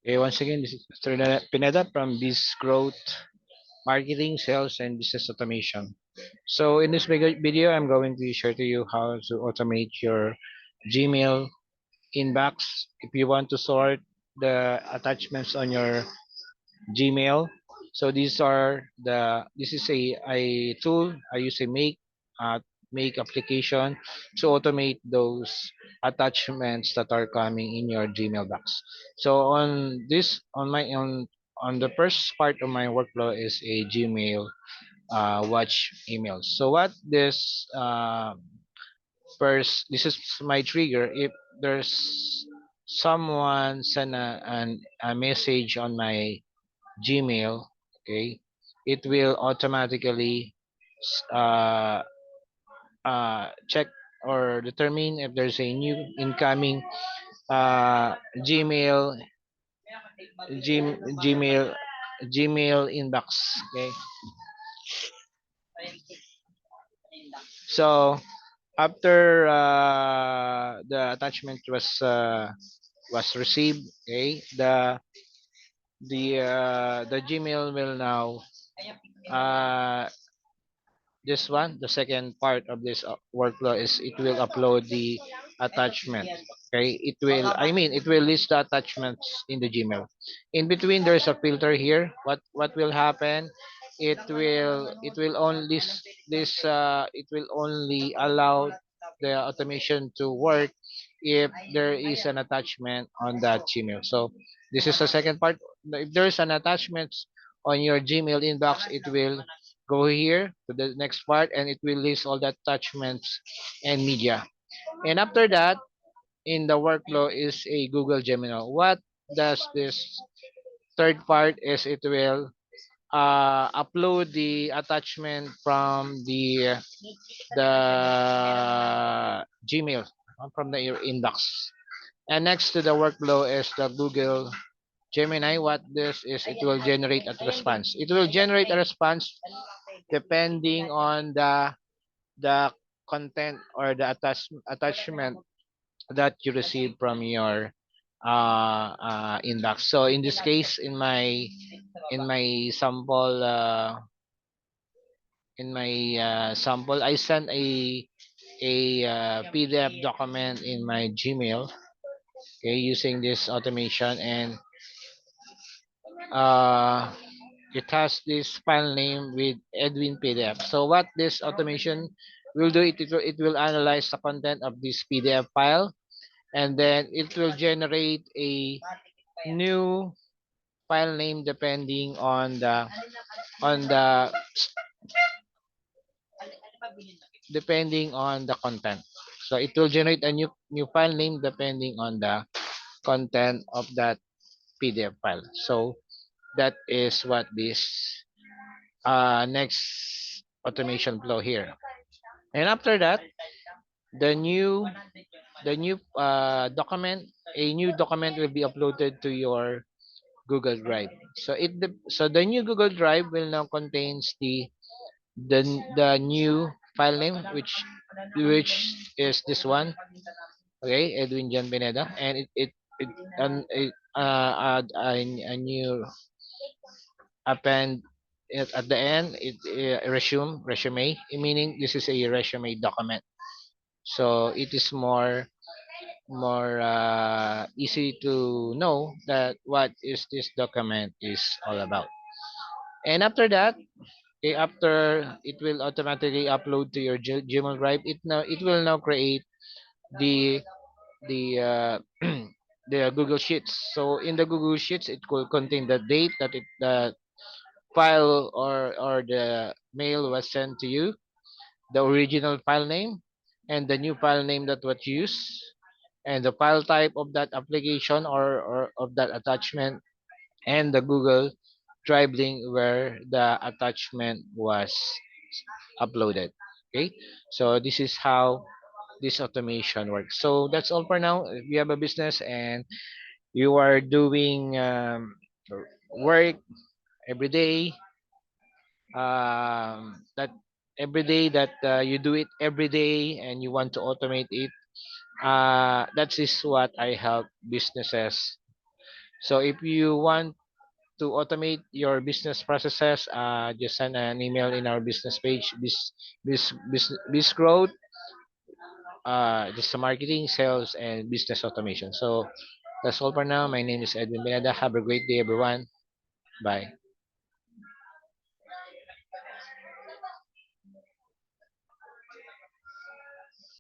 Okay, once again, this is Mr. Pineda from Biz Growth Marketing, Sales, and Business Automation. So in this video, I'm going to share to you how to automate your Gmail inbox. If you want to sort the attachments on your Gmail, so this is a tool I use a make application to automate those attachments that are coming in your Gmail box. So on the first part of my workflow is a Gmail watch emails. So what this first this is my trigger if there's someone send a message on my Gmail, okay, it will automatically uh, check or determine if there's a new incoming uh, Gmail Gmail Gmail inbox. Okay, so after the attachment was received, okay, the Gmail will now uh, this one, the second part of this workflow is it will upload the attachment. Okay, it will list the attachments in the Gmail. In between, there's a filter here. What will happen? It will only it will only allow the automation to work if there is an attachment on that Gmail. So this is the second part. If there's an attachment on your Gmail inbox, it will go here to the next part and it will list all the attachments and media. And after that, in the workflow is a Google Gemini. What does this third part is it will upload the attachment from the Gmail from the your inbox. And next to the workflow is the Google Gemini. What this is, it will generate a response. It will generate a response depending on the content or the attachment that you receive from your inbox. So in this case, in my sample, I sent a PDF document in my Gmail. Okay, using this automation and uh, it has this file name with Edwin PDF. So what this automation will do, it will analyze the content of this PDF file and then it will generate a new file name depending on the content. So it will generate a new file name depending on the content of that PDF file. So that is what this next automation flow here. And after that, the new document, a new document will be uploaded to your Google Drive. So the new Google Drive will now contains the new file name which is this one. Okay, Edwin John Pineda, and it add a new append it at the end it resume, meaning this is a resume document. So it is more easy to know that what is this document is all about. And after that, after it will automatically upload to your Gmail Drive, it will now create the the the Google Sheets. So in the Google Sheets, it will contain the date that the file or the mail was sent to you, the original file name, and the new file name that was used, and the file type of that application or of that attachment, and the Google Drive link where the attachment was uploaded. Okay, so this is how this automation works. So that's all for now. If you have a business and you are doing work every day, that every day that you do it every day and you want to automate it, that is what I help businesses So if you want to automate your business processes, just send an email in our business page, this growth, just marketing, sales, and business automation. So that's all for now. My name is Edwin Pineda. Have a great day, everyone. Bye.